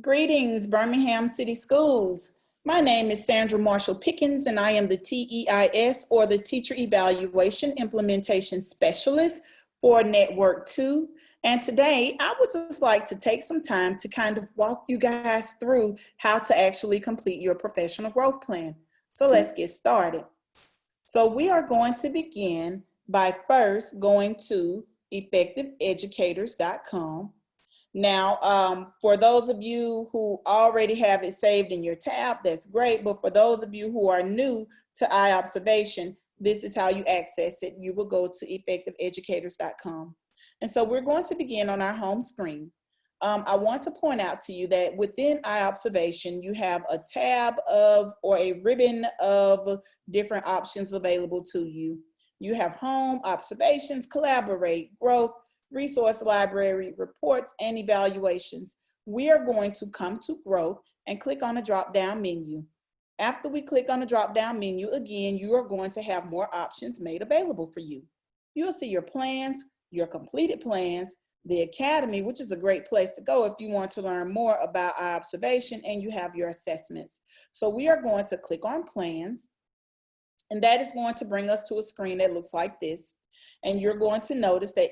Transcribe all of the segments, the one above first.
Greetings, Birmingham City Schools. My name is Sandra Marshall Pickens, and I am the TEIS, or the Teacher Evaluation Implementation Specialist for Network 2. And today, I would just like to take some time to kind of walk you guys through how to actually complete your professional growth plan. So let's get started. So we are going to begin by first going to effectiveeducators.com. Now, for those of you who already have it saved in your tab, that's great. But for those of you who are new to iObservation, this is how you access it. You will go to effectiveeducators.com. And so we're going to begin on our home screen. I want to point out to you that within iObservation, you have a tab of, or a ribbon of different options available to you. You have home, observations, collaborate, growth, resource library, reports, and evaluations. We are going to come to growth and click on the drop-down menu. After we click on the drop-down menu, again, you are going to have more options made available for you. You'll see your plans, your completed plans, the academy, which is a great place to go if you want to learn more about iObservation, and you have your assessments. So we are going to click on plans, and that is going to bring us to a screen that looks like this. And you're going to notice that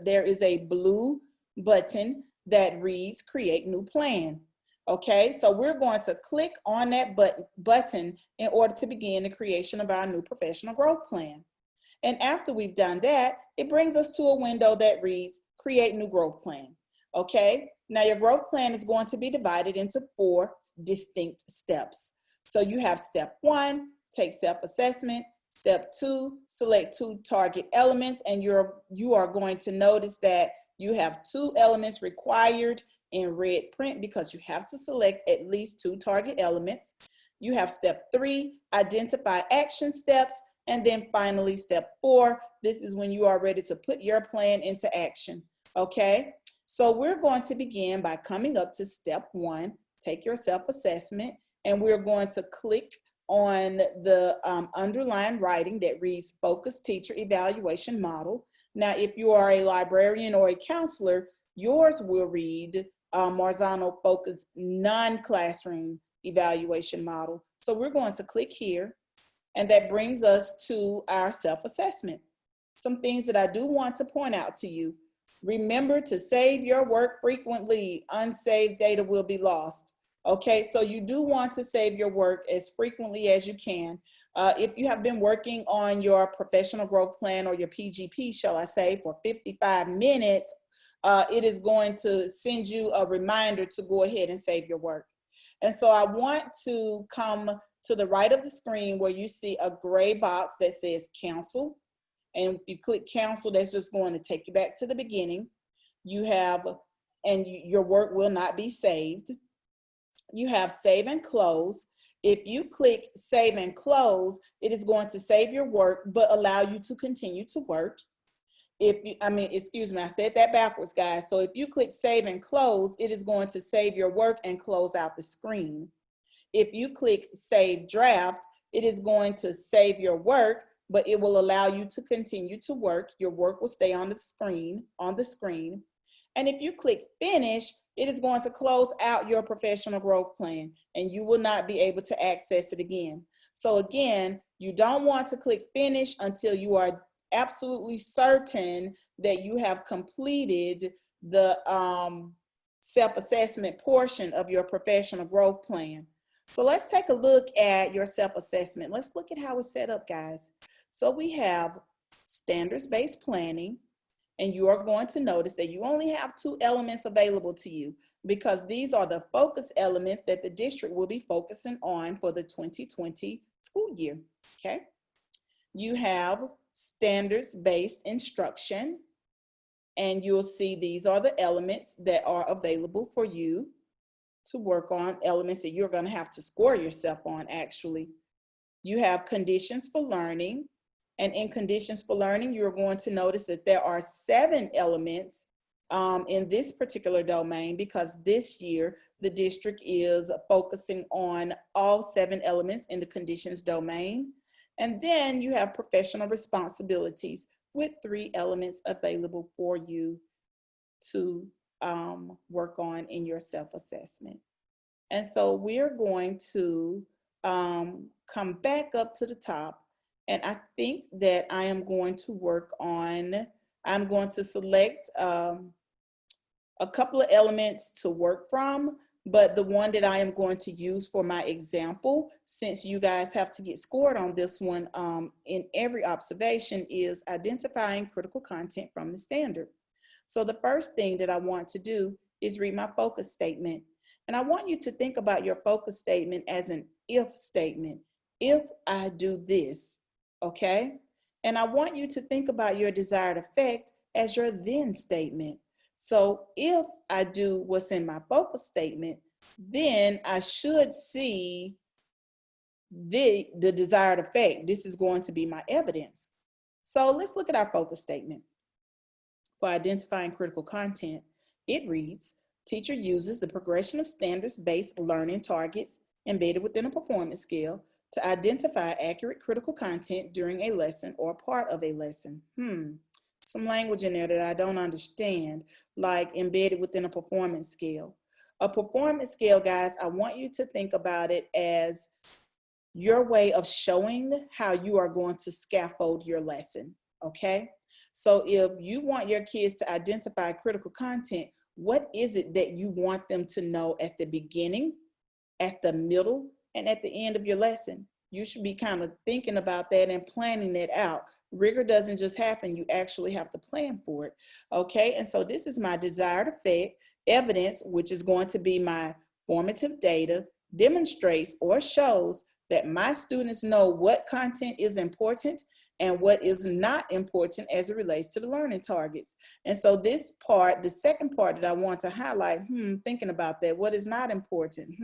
there is a blue button that reads Create New Plan. Okay, so we're going to click on that button in order to begin the creation of our new professional growth plan. And after we've done that, it brings us to a window that reads Create New Growth Plan. Okay, now your growth plan is going to be divided into 4 distinct steps. So you have step 1, take self-assessment. Step 2, select 2 target elements, and you are going to notice that you have 2 elements required in red print because you have to select at least 2 target elements. You have step 3, identify action steps, and then finally step 4, this is when you are ready to put your plan into action. Okay, so we're going to begin by coming up to step 1, take your self-assessment, and we're going to click on the underlined writing that reads Focus Teacher Evaluation Model. Now, if you are a librarian or a counselor, yours will read Marzano Focus Non-Classroom Evaluation Model. So we're going to click here, and that brings us to our self-assessment. Some things that I do want to point out to you. Remember to save your work frequently. Unsaved data will be lost. Okay, so you do want to save your work as frequently as you can. If you have been working on your professional growth plan, or your PGP, shall I say, for 55 minutes, it is going to send you a reminder to go ahead and save your work. And so I want to come to the right of the screen where you see a gray box that says cancel. And if you click cancel, that's just going to take you back to the beginning. You have, and your work will not be saved. You have save and close. If you click save and close, it is going to save your work, but allow you to continue to work. Excuse me, I said that backwards, guys. So if you click save and close, it is going to save your work and close out the screen. If you click save draft, it is going to save your work, but it will allow you to continue to work. Your work will stay on the screen, And if you click finish, it is going to close out your professional growth plan, and you will not be able to access it again. So again, you don't want to click finish until you are absolutely certain that you have completed the self-assessment portion of your professional growth plan. So let's take a look at your self-assessment. Let's look at how it's set up, guys. So we have standards-based planning. And you are going to notice that you only have 2 elements available to you, because these are the focus elements that the district will be focusing on for the 2020 school year, okay? You have standards-based instruction, and you'll see these are the elements that are available for you to work on, elements that you're going to have to score yourself on, actually. You have conditions for learning. And in conditions for learning, you're going to notice that there are 7 elements in this particular domain, because this year the district is focusing on all 7 elements in the conditions domain. And then you have professional responsibilities with 3 elements available for you to work on in your self-assessment. And so we're going to come back up to the top. And I think that I am going to work on, I'm going to select a couple of elements to work from, but the one that I am going to use for my example, since you guys have to get scored on this one in every observation, is identifying critical content from the standard. So the first thing that I want to do is read my focus statement. And I want you to think about your focus statement as an if statement. If I do this, okay? And I want you to think about your desired effect as your then statement. So if I do what's in my focus statement, then I should see the desired effect. This is going to be my evidence. So let's look at our focus statement. For identifying critical content, it reads, teacher uses the progression of standards-based learning targets embedded within a performance scale to identify accurate critical content during a lesson or part of a lesson. Some language in there that I don't understand, like embedded within a performance scale. A performance scale, guys, I want you to think about it as your way of showing how you are going to scaffold your lesson, okay? So if you want your kids to identify critical content, what is it that you want them to know at the beginning, at the middle, and at the end of your lesson? You should be kind of thinking about that and planning that out. Rigor doesn't just happen, you actually have to plan for it, okay? And so this is my desired effect. Evidence, which is going to be my formative data, demonstrates or shows that my students know what content is important and what is not important as it relates to the learning targets. And so this part, the second part that I want to highlight, thinking about that, what is not important?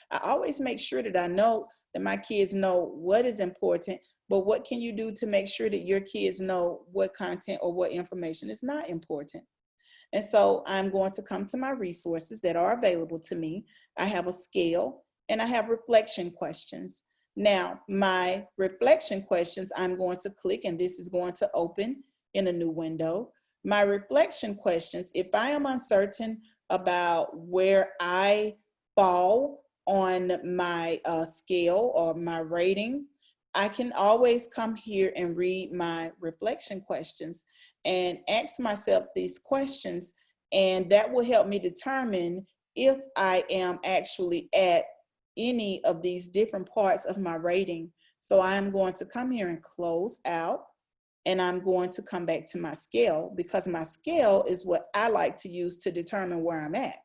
I always make sure that I know that my kids know what is important, but what can you do to make sure that your kids know what content or what information is not important? And so I'm going to come to my resources that are available to me. I have a scale and I have reflection questions. Now, my reflection questions, I'm going to click and this is going to open in a new window. My reflection questions, if I am uncertain about where I fall on my scale or my rating, I can always come here and read my reflection questions and ask myself these questions, and that will help me determine if I am actually at any of these different parts of my rating. So I'm going to come here and close out, and I'm going to come back to my scale because my scale is what I like to use to determine where I'm at.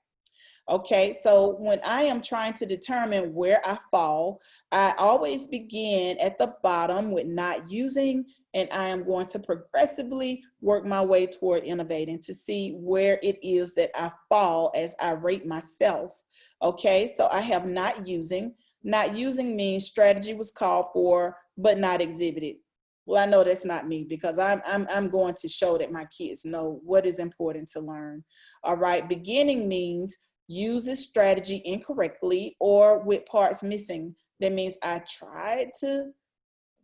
Okay, so when I am trying to determine where I fall, I always begin at the bottom with not using, and I am going to progressively work my way toward innovating to see where it is that I fall as I rate myself. Okay, so I have not using. Not using means strategy was called for, but not exhibited. Well, I know that's not me because I'm going to show that my kids know what is important to learn. All right, beginning means uses strategy incorrectly or with parts missing. That means I tried to,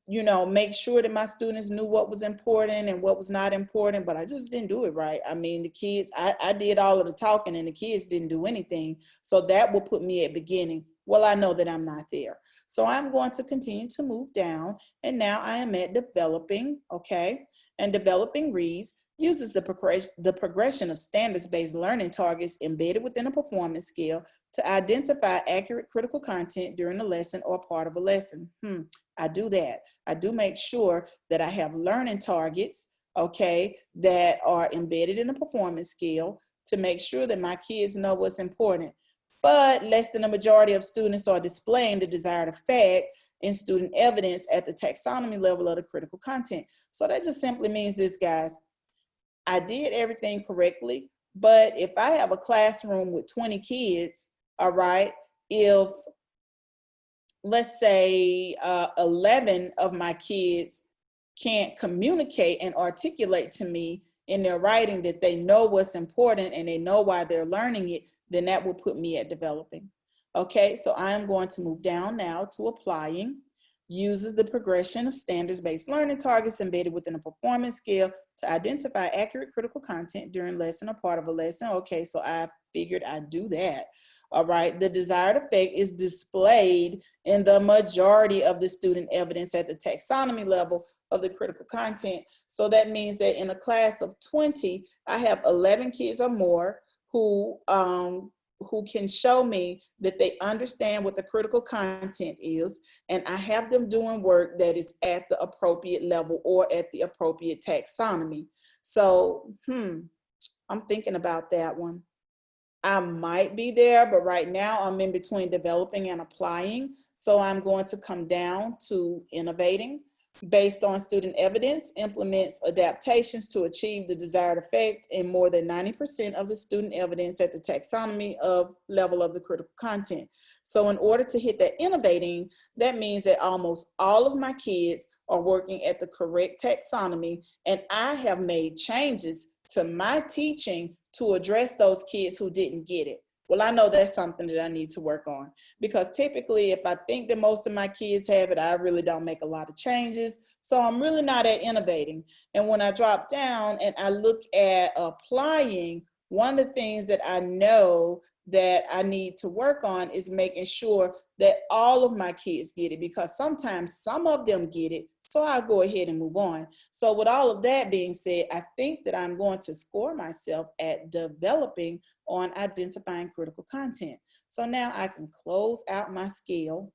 make sure that my students knew what was important and what was not important, but I just didn't do it right. I mean, the kids, I did all of the talking and the kids didn't do anything. So that will put me at beginning. Well, I know that I'm not there. So I'm going to continue to move down. And now I am at developing, okay? And developing reads, uses the progression of standards-based learning targets embedded within a performance scale to identify accurate critical content during a lesson or part of a lesson. I do that. I do make sure that I have learning targets, okay, that are embedded in a performance scale to make sure that my kids know what's important. But less than a majority of students are displaying the desired effect in student evidence at the taxonomy level of the critical content. So that just simply means this, guys. I did everything correctly, but if I have a classroom with 20 kids, all right, if let's say 11 of my kids can't communicate and articulate to me in their writing that they know what's important and they know why they're learning it, then that will put me at developing. Okay, so I'm going to move down now to applying. Uses the progression of standards-based learning targets embedded within a performance scale to identify accurate critical content during lesson or part of a lesson. Okay, so I figured I'd do that. All right, the desired effect is displayed in the majority of the student evidence at the taxonomy level of the critical content. So that means that in a class of 20, I have 11 kids or more who can show me that they understand what the critical content is, and I have them doing work that is at the appropriate level or at the appropriate taxonomy. So, I'm thinking about that one. I might be there, but right now I'm in between developing and applying. So I'm going to come down to innovating. Based on student evidence, implements adaptations to achieve the desired effect in more than 90% of the student evidence at the taxonomy of level of the critical content. So in order to hit that innovating, that means that almost all of my kids are working at the correct taxonomy, and I have made changes to my teaching to address those kids who didn't get it. Well, I know that's something that I need to work on, because typically if I think that most of my kids have it, I really don't make a lot of changes. So I'm really not at innovating. And when I drop down and I look at applying, one of the things that I know that I need to work on is making sure that all of my kids get it, because sometimes some of them get it. So I'll go ahead and move on. So with all of that being said, I think that I'm going to score myself at developing on identifying critical content. So now I can close out my scale,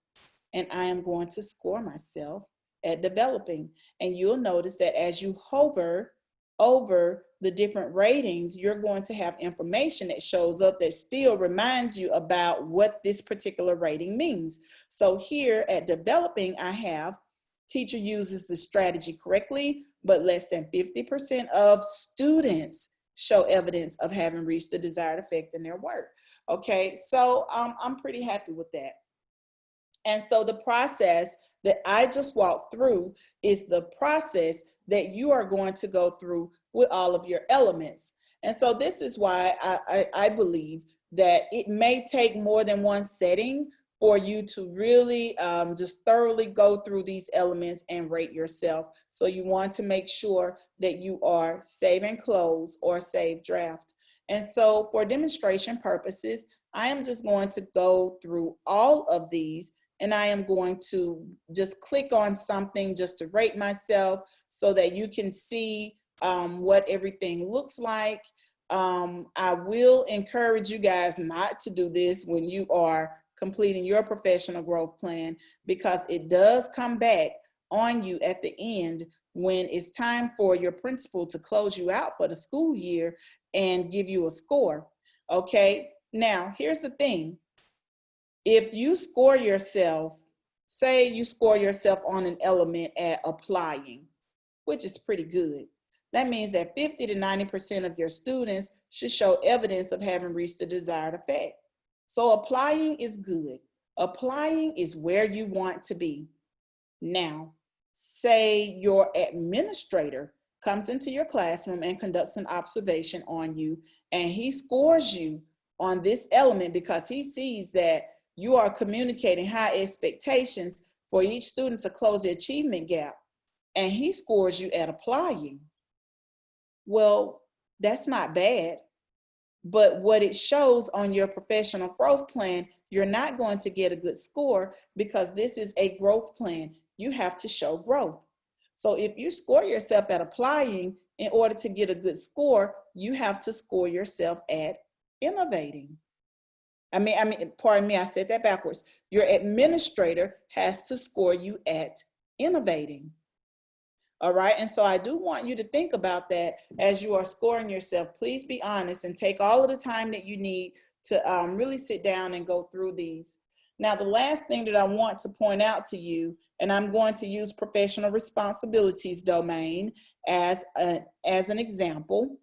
and I am going to score myself at developing. And you'll notice that as you hover over the different ratings, you're going to have information that shows up that still reminds you about what this particular rating means. So here at developing, I have teacher uses the strategy correctly, but less than 50% of students show evidence of having reached the desired effect in their work. Okay, so I'm pretty happy with that. And so the process that I just walked through is the process that you are going to go through with all of your elements. And so this is why I believe that it may take more than one setting for you to really just thoroughly go through these elements and rate yourself. So you want to make sure that you are save and close or save draft. And so for demonstration purposes, I am just going to go through all of these, and I am going to just click on something just to rate myself so that you can see what everything looks like. I will encourage you guys not to do this when you are completing your professional growth plan, because it does come back on you at the end when it's time for your principal to close you out for the school year and give you a score. Okay, now here's the thing. If you score yourself, say you score yourself on an element at applying, which is pretty good, that means that 50 to 90% of your students should show evidence of having reached the desired effect. So applying is good. Applying is where you want to be. Now, say your administrator comes into your classroom and conducts an observation on you, and he scores you on this element because he sees that you are communicating high expectations for each student to close the achievement gap, and he scores you at applying. Well, that's not bad. But what it shows on your professional growth plan, you're not going to get a good score because this is a growth plan. You have to show growth. So if you score yourself at applying, in order to get a good score, you have to score yourself at innovating. Pardon me, I said that backwards. Your administrator has to score you at innovating. All right, and so I do want you to think about that as you are scoring yourself. Please be honest and take all of the time that you need to really sit down and go through these. Now, the last thing that I want to point out to you, and I'm going to use professional responsibilities domain as an example.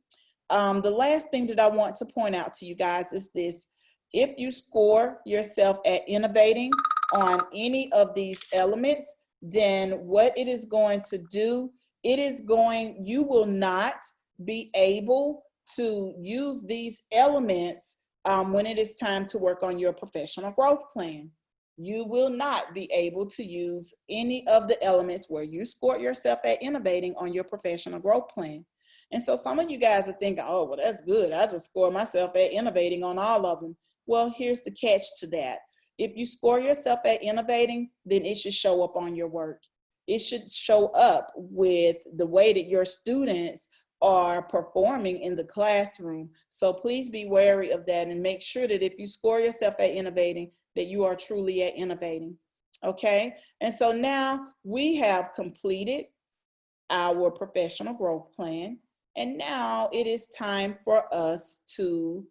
The last thing that I want to point out to you guys is this. If you score yourself at innovating on any of these elements, then what it is going to do, you will not be able to use these elements when it is time to work on your professional growth plan. You will not be able to use any of the elements where you scored yourself at innovating on your professional growth plan. And so some of you guys are thinking, oh, well, that's good. I just scored myself at innovating on all of them. Well, here's the catch to that. If you score yourself at innovating, then it should show up on your work. It should show up with the way that your students are performing in the classroom. So please be wary of that and make sure that if you score yourself at innovating, that you are truly at innovating. Okay, and so now we have completed our professional growth plan, and now it is time for us to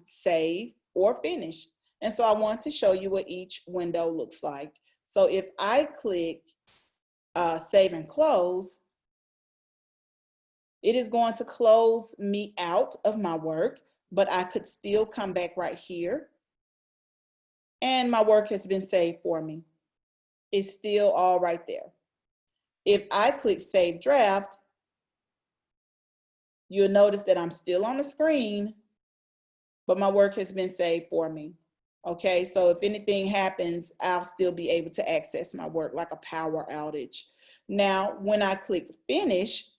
save or finish. And so I want to show you what each window looks like. So if I click save and close, it is going to close me out of my work, but I could still come back right here and my work has been saved for me. It's still all right there. If I click save draft, you'll notice that I'm still on the screen, but my work has been saved for me. Okay, so if anything happens, I'll still be able to access my work like a power outage. Now, when I click finish,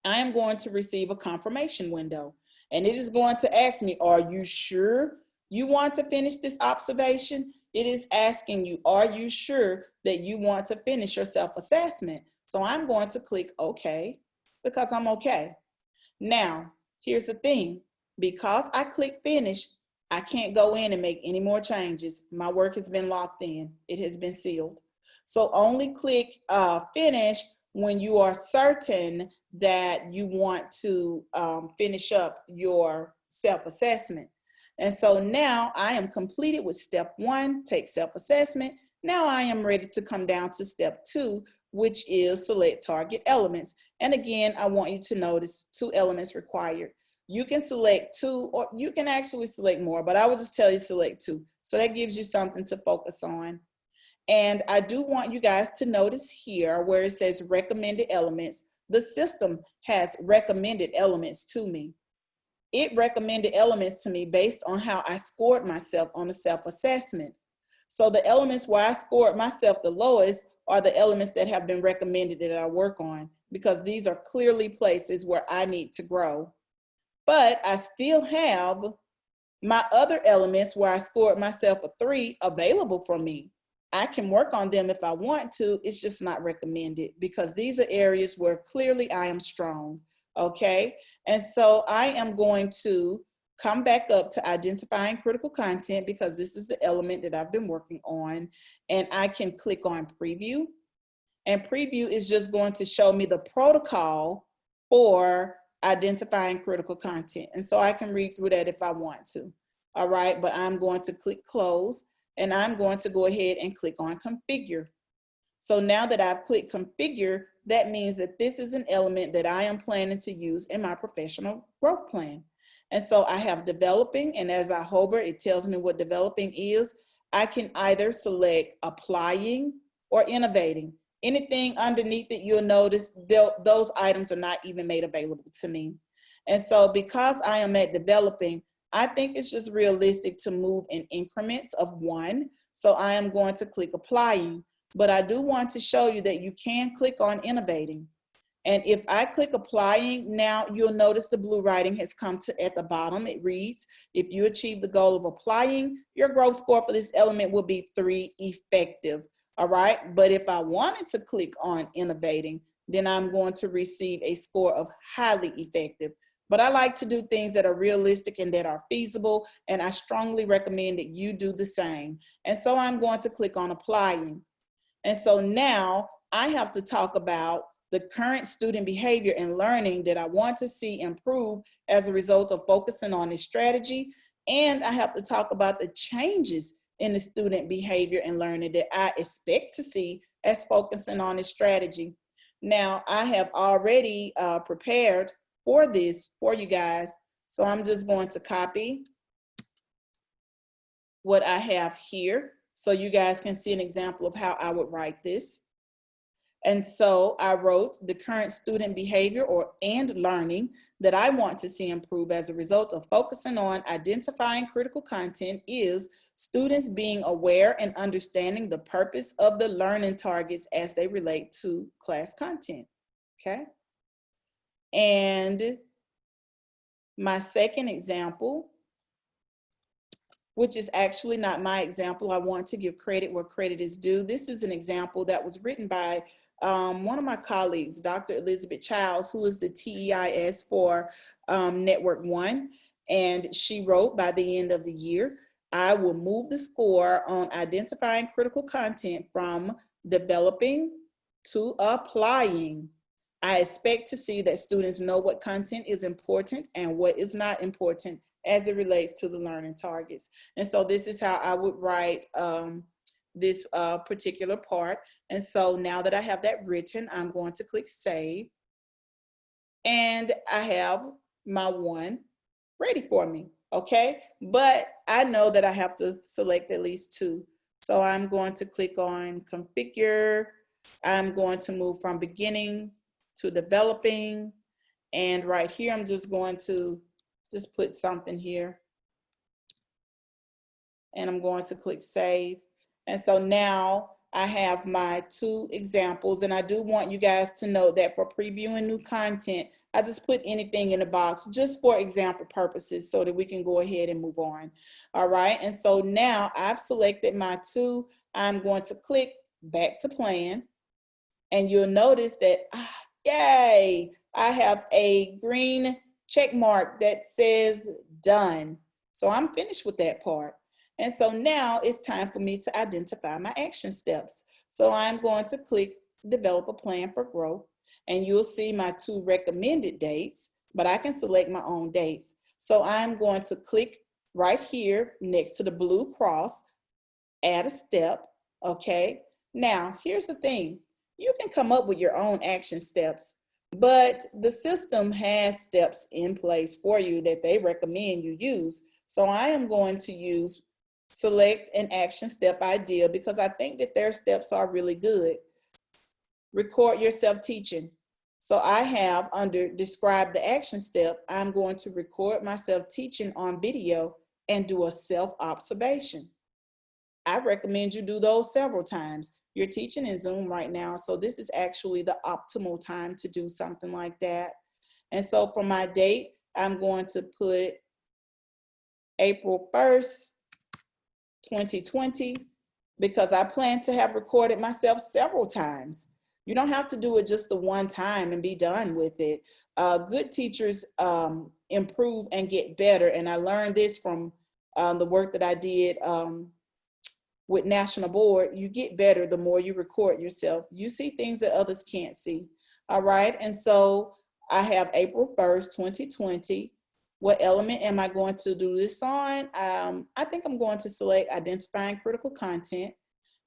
I am going to receive a confirmation window, and it is going to ask me, are you sure you want to finish this observation? It is asking you, are you sure that you want to finish your self-assessment? So I'm going to click OK because I'm okay. Now, here's the thing. Because I click finish, I can't go in and make any more changes. My work has been locked in. It has been sealed. So only click finish when you are certain that you want to finish up your self-assessment. And so now I am completed with step 1, take self-assessment. Now I am ready to come down to step 2, which is select target elements. And again, I want you to notice 2 elements required. You can select 2, or you can actually select more, but I will just tell you select 2. So that gives you something to focus on. And I do want you guys to notice here where it says recommended elements, the system has recommended elements to me. It recommended elements to me based on how I scored myself on the self-assessment. So the elements where I scored myself the lowest are the elements that have been recommended that I work on, because these are clearly places where I need to grow. But I still have my other elements where I scored myself a 3 available for me. I can work on them if I want to. It's just not recommended because these are areas where clearly I am strong. Okay, and so I am going to come back up to identifying critical content because this is the element that I've been working on, and I can click on preview, and preview is just going to show me the protocol for identifying critical content. And so I can read through that if I want to. All right, but I'm going to click close, and I'm going to go ahead and click on configure. So now that I've clicked configure, that means that this is an element that I am planning to use in my professional growth plan. And so I have developing, and as I hover, it tells me what developing is. I can either select applying or innovating. Anything underneath it, you'll notice those items are not even made available to me. And so because I am at developing, I think it's just realistic to move in increments of 1. So I am going to click applying, but I do want to show you that you can click on innovating. And if I click applying, now you'll notice the blue writing has come to at the bottom. It reads, if you achieve the goal of applying, your growth score for this element will be 3 effective. All right, but if I wanted to click on innovating, then I'm going to receive a score of highly effective. But I like to do things that are realistic and that are feasible, and I strongly recommend that you do the same. And so I'm going to click on applying. And so now I have to talk about the current student behavior and learning that I want to see improve as a result of focusing on this strategy. And I have to talk about the changes in the student behavior and learning that I expect to see as focusing on this strategy. Now, I have already prepared for this for you guys. So I'm just going to copy what I have here so you guys can see an example of how I would write this. And so I wrote the current student behavior and learning that I want to see improve as a result of focusing on identifying critical content is students being aware and understanding the purpose of the learning targets as they relate to class content, okay? And my second example which is actually not my example. I want to give credit where credit is due. This is an example that was written by one of my colleagues, Dr. Elizabeth Childs, who is the TEIS for Network One. And she wrote, by the end of the year, I will move the score on identifying critical content from developing to applying. I expect to see that students know what content is important and what is not important as it relates to the learning targets. And so this is how I would write this particular part. And so now that I have that written, I'm going to click save. And I have my one ready for me, okay? But I know that I have to select at least two. So I'm going to click on configure. I'm going to move from beginning to developing. And right here, I'm just going to just put something here. And I'm going to click save. And so now I have my two examples. And I do want you guys to know that for previewing new content, I just put anything in the box just for example purposes so that we can go ahead and move on. All right. And so now I've selected my two. I'm going to click back to plan. And you'll notice that, yay, I have a green check mark that says done. So I'm finished with that part. And so now it's time for me to identify my action steps. So I'm going to click develop a plan for growth, and you'll see my two recommended dates, but I can select my own dates. So I'm going to click right here next to the blue cross, add a step, okay? Now, here's the thing. You can come up with your own action steps, but the system has steps in place for you that they recommend you use. So I am going to use select an action step idea because I think that their steps are really good. Record yourself teaching. So I have under describe the action step, I'm going to record myself teaching on video and do a self-observation. I recommend you do those several times. You're teaching in Zoom right now, so this is actually the optimal time to do something like that. And so for my date, I'm going to put April 1st, 2020, because I plan to have recorded myself several times. You don't have to do it just the one time and be done with it. Good teachers improve and get better. And I learned this from the work that I did with National Board. You get better the more you record yourself. You see things that others can't see. All right. And so I have April 1st, 2020. What element am I going to do this on? I think I'm going to select identifying critical content.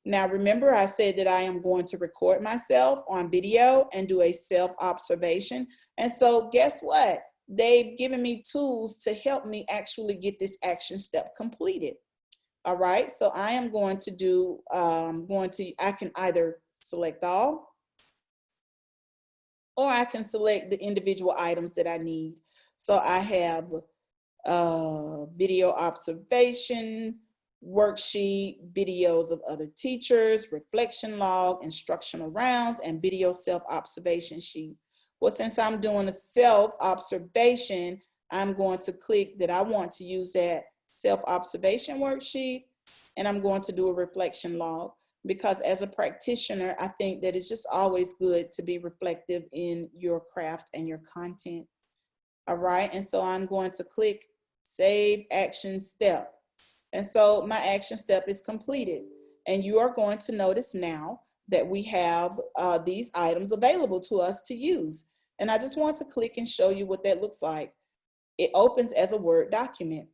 Now, remember I said that I am going to record myself on video and do a self-observation. And so guess what? They've given me tools to help me actually get this action step completed. All right, so I am going to do, I can either select all, or I can select the individual items that I need. So I have video observation, worksheet, videos of other teachers, reflection log, instructional rounds, and video self-observation sheet. Well, since I'm doing a self-observation, I'm going to click that I want to use that self-observation worksheet, and I'm going to do a reflection log, because as a practitioner, I think that it's just always good to be reflective in your craft and your content. All right, and so I'm going to click Save Action Step. And so my action step is completed. And you are going to notice now that we have these items available to us to use. And I just want to click and show you what that looks like. It opens as a Word document.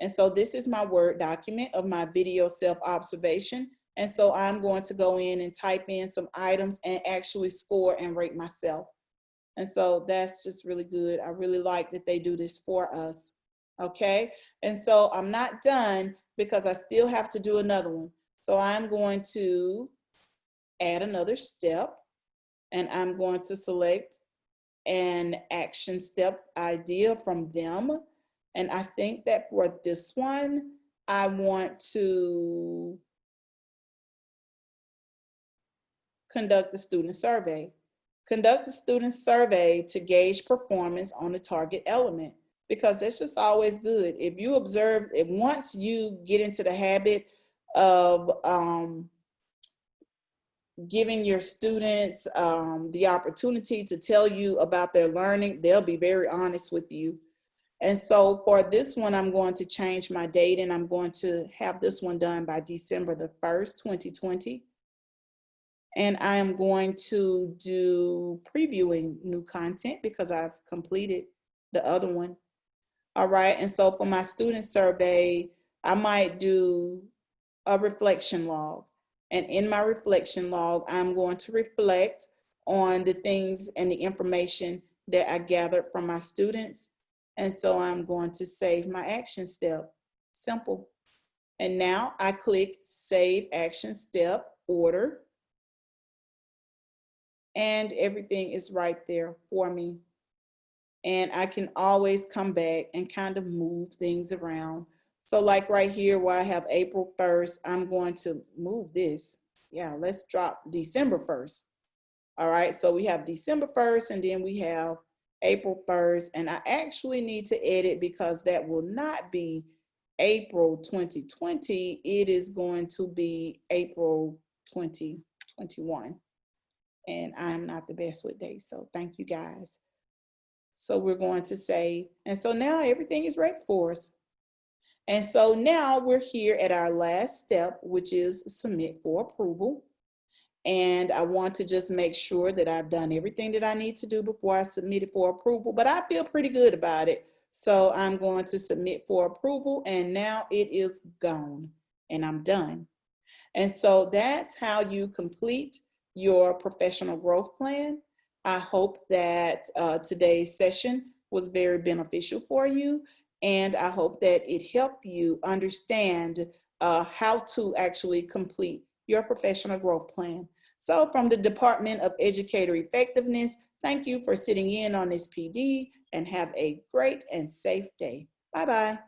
And so this is my Word document of my video self-observation. And so I'm going to go in and type in some items and actually score and rate myself. And so that's just really good. I really like that they do this for us. Okay. And so I'm not done because I still have to do another one. So I'm going to add another step, and I'm going to select an action step idea from them. And I think that for this one, I want to conduct the student survey. Conduct the student survey to gauge performance on the target element. because it's just always good. If you observe, if once you get into the habit of giving your students the opportunity to tell you about their learning, they'll be very honest with you. And so for this one, I'm going to change my date, and I'm going to have this one done by December the 1st, 2020. And I am going to do previewing new content because I've completed the other one. All right, and so for my student survey, I might do a reflection log. And in my reflection log, I'm going to reflect on the things and the information that I gathered from my students. And so I'm going to save my action step. Simple. And now I click Save Action Step Order. And everything is right there for me. And I can always come back and kind of move things around. So like right here where I have April 1st, I'm going to move this. Yeah, let's drop December 1st. All right, so we have December 1st, and then we have April 1st. And I actually need to edit because that will not be April 2020. It is going to be April 2021. And I'm not the best with dates, so thank you guys. So we're going to save. And so now everything is ready for us. And so now we're here at our last step, which is submit for approval. And I want to just make sure that I've done everything that I need to do before I submit it for approval, but I feel pretty good about it. So I'm going to submit for approval, and now it is gone and I'm done. And so that's how you complete your professional growth plan. I hope that today's session was very beneficial for you, and I hope that it helped you understand how to actually complete your professional growth plan. So from the Department of Educator Effectiveness, thank you for sitting in on this PD, and have a great and safe day. Bye-bye.